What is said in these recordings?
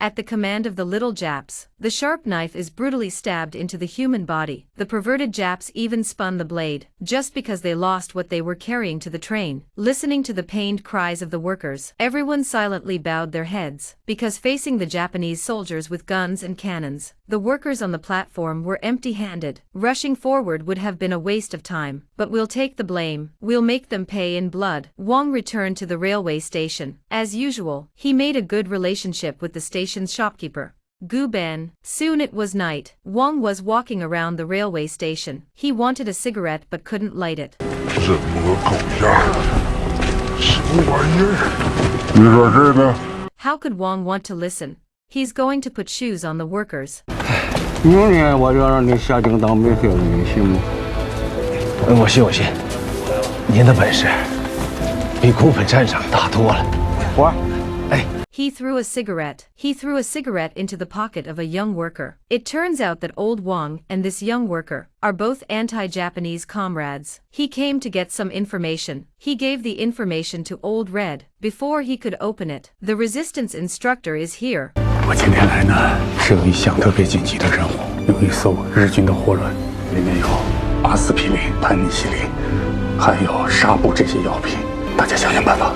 At the command of the little Japs, the sharp knife is brutally stabbed into the human body. The perverted Japs even spun the blade, just because they lost what they were carrying to the train. Listening to the pained cries of the workers, everyone silently bowed their heads, because facing the Japanese soldiers with guns and cannons, the workers on the platform were empty-handed. Rushing forward would have been a waste of time, but we'll take the blame. We'll make them pay in blood. Wang returned to the railway station. As usual, he made a good relationship with the station's shopkeeper, Gu Ben. Soon it was night. Wang was walking around the railway station. He wanted a cigarette but couldn't light it. How could Wang want to listen? He's going to put shoes on the workers. 明年我就让你下井当煤票，你信吗？我信，您的本事比股本站长大多了。He threw a cigarette into the pocket of a young worker. It turns out that old Wang and this young worker are both anti-Japanese comrades. He came to get some information. He gave the information to Old Red before he could open it. The resistance instructor is here. 我今天来呢，是有一项特别紧急的任务，有一艘日军的货轮，里面有阿司匹林、盘尼西林，还有纱布这些药品，大家想想办法。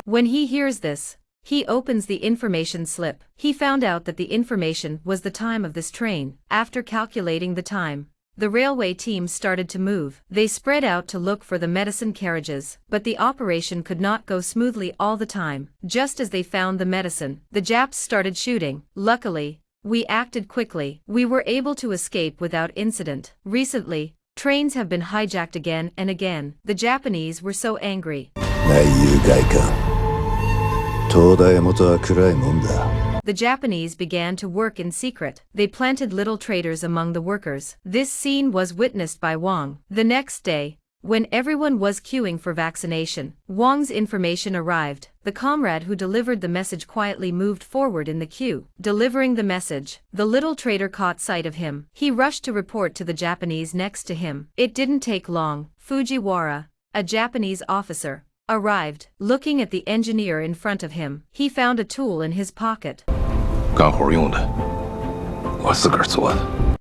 When he hears this, he opens the information slip. He found out that the information was the time of this train. After calculating the time, the railway team started to move. They spread out to look for the medicine carriages, but the operation could not go smoothly all the time. Just as they found the medicine, the Japs started shooting. Luckily, we acted quickly. We were able to escape without incident. Recently, trains have been hijacked again and again. The Japanese were so angry. The Japanese began to work in secret. They planted little traitors among the workers. This scene was witnessed by Wang. The next day, when everyone was queuing for vaccination, Wang's information arrived. The comrade who delivered the message quietly moved forward in the queue. Delivering the message, the little traitor caught sight of him. He rushed to report to the Japanese next to him. It didn't take long. Fujiwara, a Japanese officer, arrived. Looking at the engineer in front of him, he found a tool in his pocket.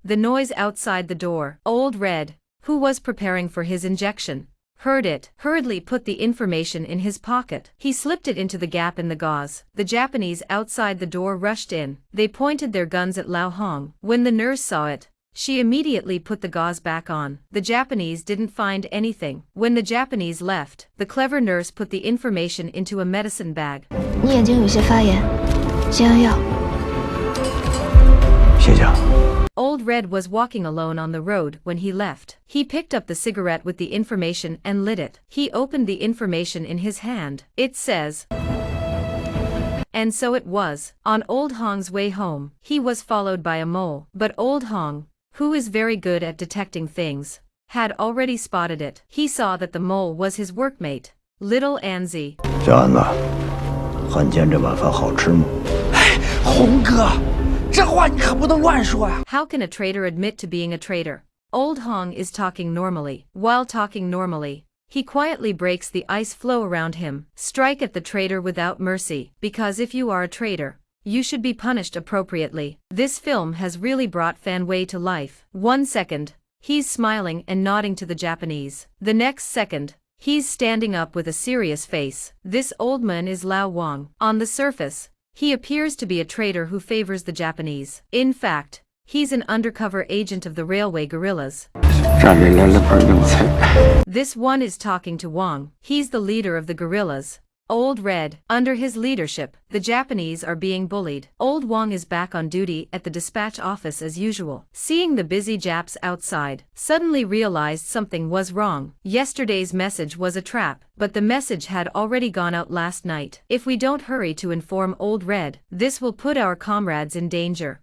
The noise outside the door. Old Red, who was preparing for his injection, heard it, hurriedly put the information in his pocket. He slipped it into the gap in the gauze. The Japanese outside the door rushed in. They pointed their guns at Lao Hong. When the nurse saw it, she immediately put the gauze back on. The Japanese didn't find anything. When the Japanese left, the clever nurse put the information into a medicine bag. 你眼睛有些发炎，先用药。谢谢。 Old Red was walking alone on the road when he left. He picked up the cigarette with the information and lit it. He opened the information in his hand. It says, and so it was. On Old Hong's way home, he was followed by a mole. But Old Hong, who is very good at detecting things, had already spotted it. He saw that the mole was his workmate, Little Anzi. 小安子，汉奸这碗饭好吃吗？哎，红哥，这话你可不能乱说呀！ How can a traitor admit to being a traitor? Old Hong is talking normally. While talking normally, he quietly breaks the ice floe around him. Strike at the traitor without mercy, because if you are a traitor, you should be punished appropriately. This film has really brought Fan Wei to life. 1 second, he's smiling and nodding to the Japanese. The next second, he's standing up with a serious face. This old man is Lao Wang. On the surface, he appears to be a traitor who favors the Japanese. In fact, he's an undercover agent of the railway guerrillas. This one is talking to Wang. He's the leader of the guerrillas, Old Red. Under his leadership, the Japanese are being bullied. Old Wang is back on duty at the dispatch office as usual. Seeing the busy Japs outside, suddenly realized something was wrong. Yesterday's message was a trap, but the message had already gone out last night. If we don't hurry to inform Old Red, this will put our comrades in danger.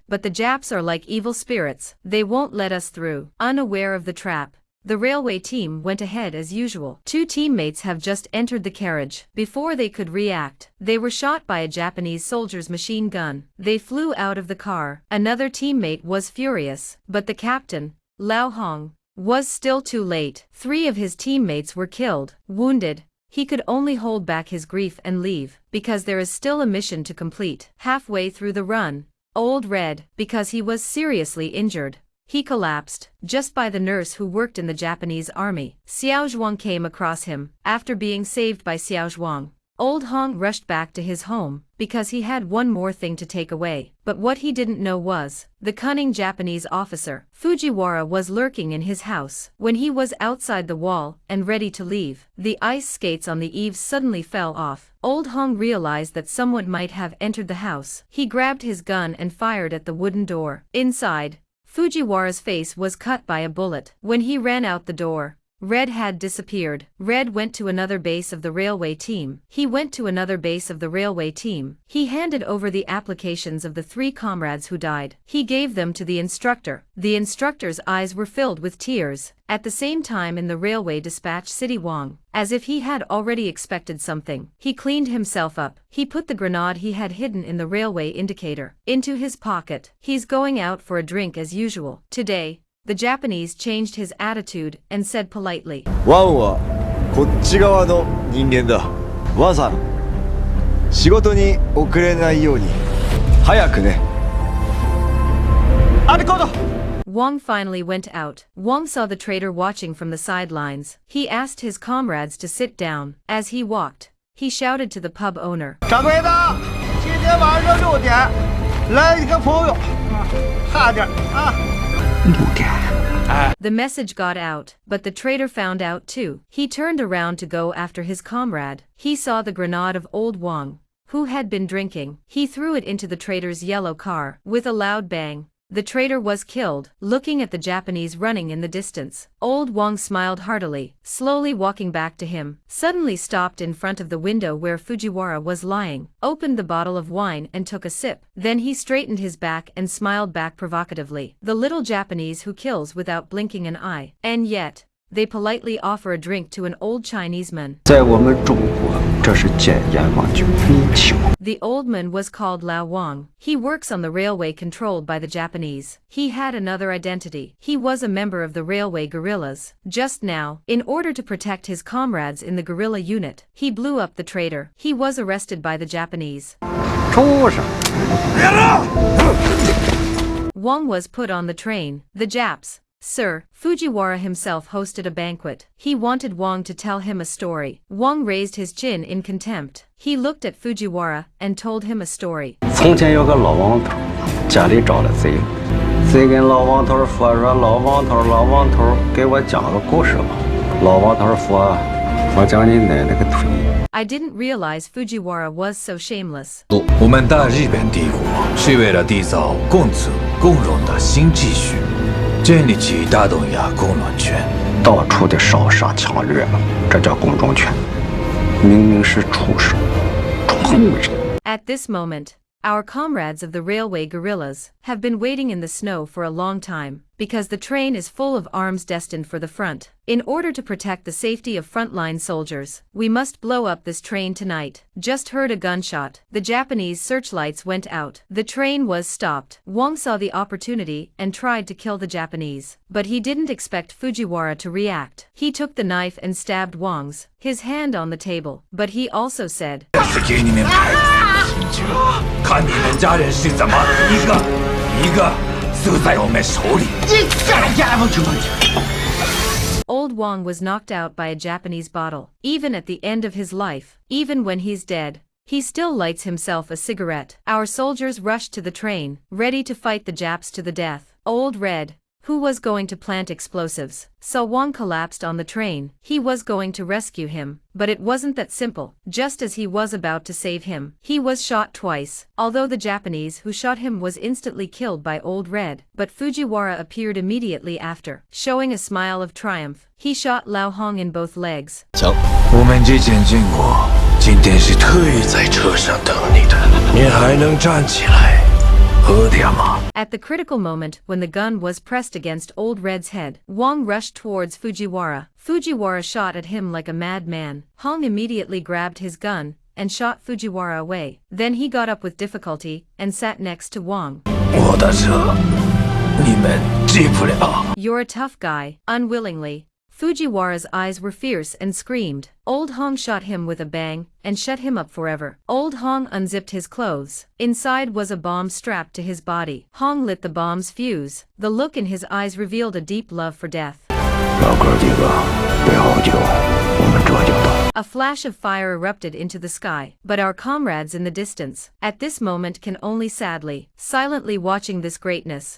But the Japs are like evil spirits. They won't let us through. Unaware of the trap, the railway team went ahead as usual. 2 teammates have just entered the carriage. Before they could react, they were shot by a Japanese soldier's machine gun. They flew out of the car. Another teammate was furious, but the captain, Lao Hong, was still too late. 3 of his teammates were killed. Wounded, he could only hold back his grief and leave, because there is still a mission to complete. Halfway through the run, Old Red, because he was seriously injured, he collapsed, just by the nurse who worked in the Japanese army. Xiao Zhuang came across him. After being saved by Xiao Zhuang, Old Hong rushed back to his home, because he had one more thing to take away. But what he didn't know was, the cunning Japanese officer, Fujiwara, was lurking in his house. When he was outside the wall, and ready to leave, the ice skates on the eaves suddenly fell off. Old Hong realized that someone might have entered the house. He grabbed his gun and fired at the wooden door. Inside, Fujiwara's face was cut by a bullet. When he ran out the door, Red had disappeared. Red went to another base of the railway team. He handed over the applications of the 3 comrades who died. He gave them to the instructor. The instructor's eyes were filled with tears. At the same time, in the railway dispatch city Wang, as if he had already expected something, he cleaned himself up. He put the grenade he had hidden in the railway indicator into his pocket. He's going out for a drink as usual. Today, the Japanese changed his attitude and said politely, ワンはこっち側の人間だ。ワンさん、仕事に遅れないように早くね。Wang finally went out. Wang saw the traitor watching from the sidelines. He asked his comrades to sit down. As he walked, he shouted to the pub owner, 掌柜的，今天晚上6点来一个朋友，差点啊。 The message got out, but the traitor found out too. He turned around to go after his comrade. He saw the grenade of Old Wang, who had been drinking. He threw it into the traitor's yellow car. With a loud bang, the traitor was killed. Looking at the Japanese running in the distance, Old Wang smiled heartily, slowly walking back to him, suddenly stopped in front of the window where Fujiwara was lying, opened the bottle of wine and took a sip. Then he straightened his back and smiled back provocatively. The little Japanese who kills without blinking an eye. And yet, they politely offer a drink to an old Chinese man. 在我们中国，这是检验王酒，你请。 The old man was called Lao Wang. He works on the railway controlled by the Japanese. He had another identity. He was a member of the railway guerrillas. Just now, in order to protect his comrades in the guerrilla unit, he blew up the traitor. He was arrested by the Japanese. 畜生！ Wang was put on the train. The Japs, Sir, Fujiwara himself hosted a banquet. He wanted Wang to tell him a story. Wang raised his chin in contempt. He looked at Fujiwara and told him a story. 从前有个老王头，家里招了贼，贼跟老王头说老王头给我讲个故事吧。老王头说，我讲你奶奶个腿。 I didn't realize Fujiwara was so shameless. 我们大日本帝国是为了缔造共存共荣的新秩序，建立起大东亚共荣圈。到处的烧杀抢掠，这叫共荣圈。明明是畜生，畜人。 At this moment, our comrades of the railway guerrillas have been waiting in the snow for a long time, because the train is full of arms destined for the front. In order to protect the safety of frontline soldiers, we must blow up this train tonight. Just heard a gunshot. The Japanese searchlights went out. The train was stopped. Wang saw the opportunity and tried to kill the Japanese. But he didn't expect Fujiwara to react. He took the knife and stabbed Wang's, his hand on the table. But he also said, 是给你们排死刑囚，看你们家人是怎么一个一个死在我们手里。你下家伙去吧你！ Old Wang was knocked out by a Japanese bottle. Even at the end of his life, even when he's dead, he still lights himself a cigarette. Our soldiers rushed to the train, ready to fight the Japs to the death. Old Red, who was going to plant explosives, saw Wang collapsed on the train. He was going to rescue him, but it wasn't that simple. Just as he was about to save him, he was shot twice, although the Japanese who shot him was instantly killed by Old Red. But Fujiwara appeared immediately after, showing a smile of triumph. He shot Lao Hong in both legs. 我们之前见过，今天是特意在车上等你的，你还能站起来，喝点吗？ At the critical moment when the gun was pressed against Old Red's head, Wang rushed towards Fujiwara. Fujiwara shot at him like a madman. Hong immediately grabbed his gun and shot Fujiwara away. Then he got up with difficulty and sat next to Wang. 我的车，你们治不了。 You're a tough guy. Unwillingly, Fujiwara's eyes were fierce and screamed. Old Hong shot him with a bang and shut him up forever. Old Hong unzipped his clothes. Inside was a bomb strapped to his body. Hong lit the bomb's fuse. The look in his eyes revealed a deep love for death. 老哥几个，别好久，我们这就到。 A flash of fire erupted into the sky, but our comrades in the distance, at this moment can only sadly, silently watching this greatness.